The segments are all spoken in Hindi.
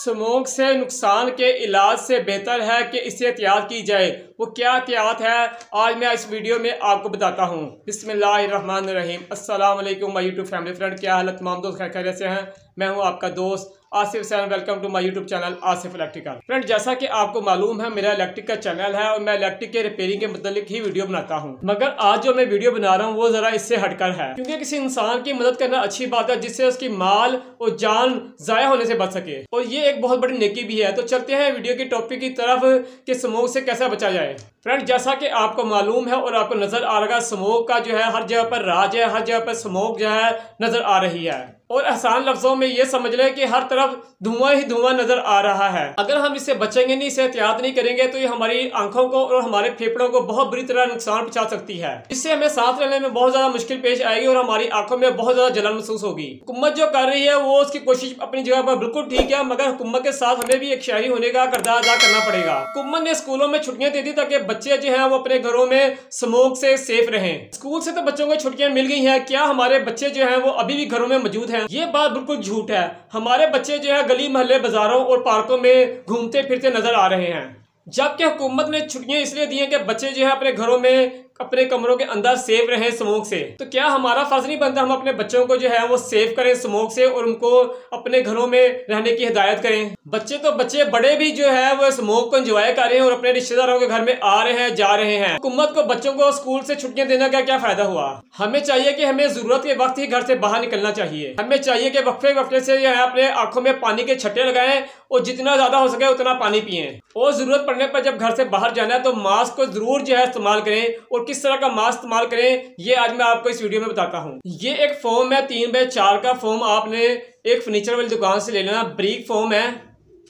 स्मोक से नुकसान के इलाज से बेहतर है कि इससे एहतियात की जाए। वो क्या एहतियात है आज मैं इस वीडियो में आपको बताता हूँ। बिस्मिल्लाहिर्रहमानिर्रहीम। अस्सलाम वालेकुम माय यूट्यूब फैमिली फ्रेंड, क्या हालत तमाम दोस्त खैरियत से हैं। मैं हूँ आपका दोस्त Asif Hussain. Welcome to my YouTube channel Asif electrical. Friend, जैसा कि आपको मालूम है मेरा इलेक्ट्रिक का चैनल है और मैं इलेक्ट्रिक के रिपेयरिंग के मतलब ही वीडियो बनाता हूँ, मगर आज जो मैं वीडियो बना रहा हूँ वो जरा इससे हटकर है, क्योंकि किसी इंसान की मदद करना अच्छी बात है जिससे उसकी माल और जान जाया होने से बच सके, और ये एक बहुत बड़ी नेकी भी है। तो चलते हैं वीडियो की टॉपिक की तरफ कि स्मोक से कैसे बचा जाए। फ्रेंड, जैसा कि आपको मालूम है और आपको नजर आ रहा है, स्मोक का जो है हर जगह पर राज है, हर जगह पर स्मोक जो है नजर आ रही है, और आसान लफ्जों में ये समझ लें कि हर तरफ धुआं ही धुआं नजर आ रहा है। अगर हम इससे बचेंगे नहीं, इसे एहतियात नहीं करेंगे तो ये हमारी आंखों को और हमारे फेफड़ों को बहुत बुरी तरह नुकसान पहुंचा सकती है। इससे हमें सांस लेने में बहुत ज्यादा मुश्किल पेश आएगी और हमारी आंखों में बहुत ज्यादा जलन महसूस होगी। हुकूमत जो कर रही है वो उसकी कोशिश अपनी जगह पर बिल्कुल ठीक है, मगर हुकूमत के साथ हमें भी एक शहरी होने का किरदार अदा करना पड़ेगा। हुकूमत ने स्कूलों में छुट्टियां दे दी ताकि बच्चे जो है वो अपने घरों में स्मोक से सेफ रहें। स्कूल से तो बच्चों को छुट्टियां मिल गई हैं, क्या हमारे बच्चे जो है वो अभी भी घरों में मौजूद हैं? ये बात बिल्कुल झूठ है। हमारे बच्चे जो है गली मोहल्ले बाजारों और पार्कों में घूमते फिरते नजर आ रहे हैं, जबकि हुकूमत ने छुट्टियां इसलिए दी हैं कि बच्चे जो है अपने घरों में अपने कमरों के अंदर सेफ रहें स्मोक से। तो क्या हमारा फर्ज नहीं बनता हम अपने बच्चों को जो है वो सेफ करें स्मोक से और उनको अपने घरों में रहने की हिदायत करें? बच्चे तो बच्चे, बड़े भी जो है वो स्मोक को एंजॉय कर रहे हैं और अपने रिश्तेदारों के घर में आ रहे हैं, जा रहे हैं। हुकूमत को बच्चों को स्कूल से छुट्टियां देने का क्या फायदा हुआ? हमें चाहिए कि हमें जरूरत के वक्त ही घर से बाहर निकलना चाहिए। हमें चाहिए कि वक्फे वक्फे से जो है अपने आंखों में पानी के छट्टे लगाएं और जितना ज्यादा हो सके उतना पानी पिएं, और जरूरत पड़ने पर जब घर से बाहर जाना है तो मास्क को जरूर जो है इस्तेमाल करें, और किस तरह का मास्क इस्तेमाल करें ये आज मैं आपको इस वीडियो में बताता हूँ। ये एक फोम है 3x4 का फोम, आपने एक फर्नीचर वाली दुकान से ले लेना। ब्रिक फोम है,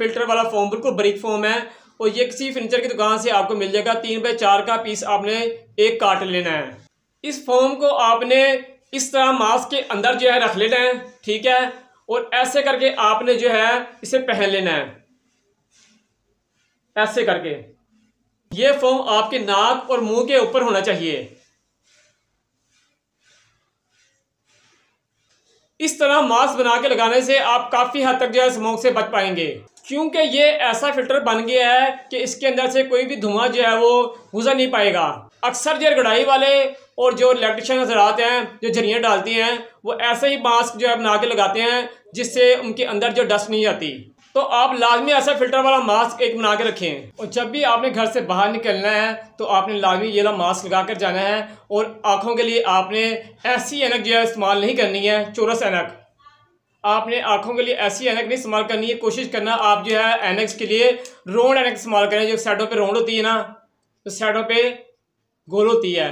फिल्टर वाला फोम, बिल्कुल ब्रिक फोम है, और ये किसी फर्नीचर की दुकान से आपको मिल जाएगा। 3x4 का पीस आपने एक काट लेना है। इस फोम को आपने इस तरह मास्क के अंदर जो है रख लेना है, ठीक है, और ऐसे करके आपने जो है इसे पहन लेना है। ऐसे करके ये फोम आपके नाक और मुंह के ऊपर होना चाहिए। इस तरह मास्क बना के लगाने से आप काफी हद तक जो है स्मोक से बच पाएंगे, क्योंकि ये ऐसा फिल्टर बन गया है कि इसके अंदर से कोई भी धुआं जो है वो गुजर नहीं पाएगा। अक्सर जो गड़ाई वाले और जो इलेक्ट्रिशियन हजरात हैं जो झरियाँ डालती हैं वो ऐसे ही मास्क जो है बना के लगाते हैं जिससे उनके अंदर जो डस्ट नहीं आती। तो आप लाजमी ऐसा फिल्टर वाला मास्क एक बना के रखें, और जब भी आपने घर से बाहर निकलना है तो आपने लाजमी ये वाला मास्क लगा कर जाना है। और आंखों के लिए आपने ऐसी ऐनक जो है इस्तेमाल नहीं करनी है, चौरस ऐनक। आपने आंखों के लिए ऐसी ऐनक नहीं इस्तेमाल करनी है, कोशिश करना आप जो है ऐनक्स के लिए राउंड ऐनक इस्तेमाल करें, जो साइडों पे राउंड होती है ना, तो साइडों पे गोल होती है,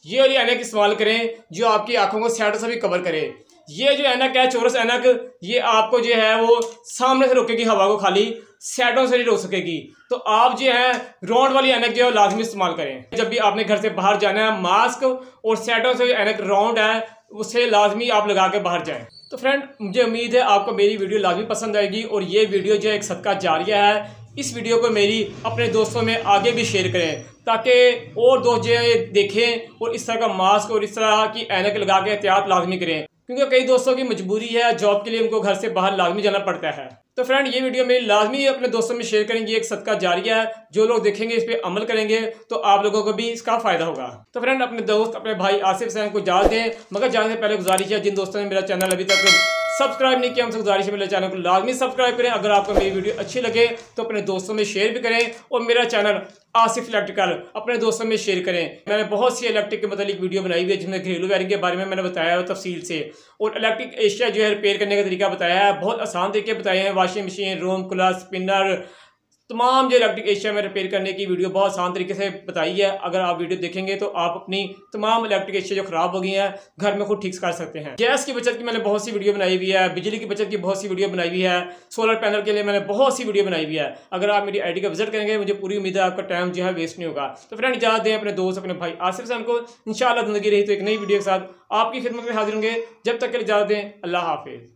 ये वाली ऐनक इस्तेमाल करें जो आपकी आंखों को साइडों से भी कवर करे। ये जो ऐनक है चौरस ऐनक, ये आपको जो है वो सामने से रोकेगी हवा को, खाली साइडों से नहीं रोक सकेगी। तो आप जो है राउंड वाली ऐनक जो है लाजमी इस्तेमाल करें। जब भी आपने घर से बाहर जाना है, मास्क और साइडों से ऐनक राउंड है उसे लाजमी आप लगा के बाहर जाएं। तो फ्रेंड, मुझे उम्मीद है आपको मेरी वीडियो लाजमी पसंद आएगी, और ये वीडियो जो है एक सदका जारिया है। इस वीडियो को मेरी अपने दोस्तों में आगे भी शेयर करें ताकि और दोस्त जो है देखें और इस तरह का मास्क और इस तरह की ऐनक लगा के एहतियात लाजमी करें, क्योंकि कई दोस्तों की मजबूरी है, जॉब के लिए उनको घर से बाहर लाजमी जाना पड़ता है। तो फ्रेंड, ये वीडियो मेरी लाजमी अपने दोस्तों में शेयर करेंगे, एक सदका जारिया है। जो लोग देखेंगे इस पर अमल करेंगे तो आप लोगों को भी इसका फायदा होगा। तो फ्रेंड, अपने दोस्त अपने भाई आसिफ हुसैन को इजाज़त दें, मगर जाने से पहले गुजारिश है जिन दोस्तों ने मेरा चैनल अभी तक सब्सक्राइब नहीं किया, हमसे गुजारिश है मेरे चैनल को लाजमी सब्सक्राइब करें। अगर आपको मेरी वीडियो अच्छी लगे तो अपने दोस्तों में शेयर भी करें, और मेरा चैनल आसिफ इलेक्ट्रिकल अपने दोस्तों में शेयर करें। मैंने बहुत सी इलेक्ट्रिक के मतलब वीडियो बनाई हुई है जिसमें घरेलू वायरिंग के बारे में मैंने बताया है तफसील से, और इलेक्ट्रिक एशिया जो है रिपेयर करने का तरीका बताया है, बहुत आसान तरीके बताए हैं। Washing machine, room cooler, spinner, तमाम जो इलेक्ट्रिक एशिया में रिपेयर करने की वीडियो बहुत आसान तरीके से बताई है। अगर आप वीडियो देखेंगे तो आप अपनी तमाम इलेक्ट्रिक एशिया जो खराब हो गई हैं घर में खुद ठीक कर सकते हैं। गैस की बचत की मैंने बहुत सी वीडियो बनाई हुई है, बिजली की बचत की बहुत सी वीडियो बनाई हुई है, सोलर पैनल के लिए मैंने बहुत सी वीडियो बनाई हुई है। अगर आप मेरी आईडी का विजिट करेंगे मुझे पूरी उम्मीद है आपका टाइम जो है वेस्ट नहीं होगा। तो फ्रेंड, इजाज़त दें अपने दोस्त अपने भाई आसिफ हुसैन को। इंशाअल्लाह ज़िंदगी रही तो एक नई वीडियो के साथ आपकी खिदमत में हाजिर होंगे। जब तक के लिए इजाज़त दें, अल्लाह हाफिज़।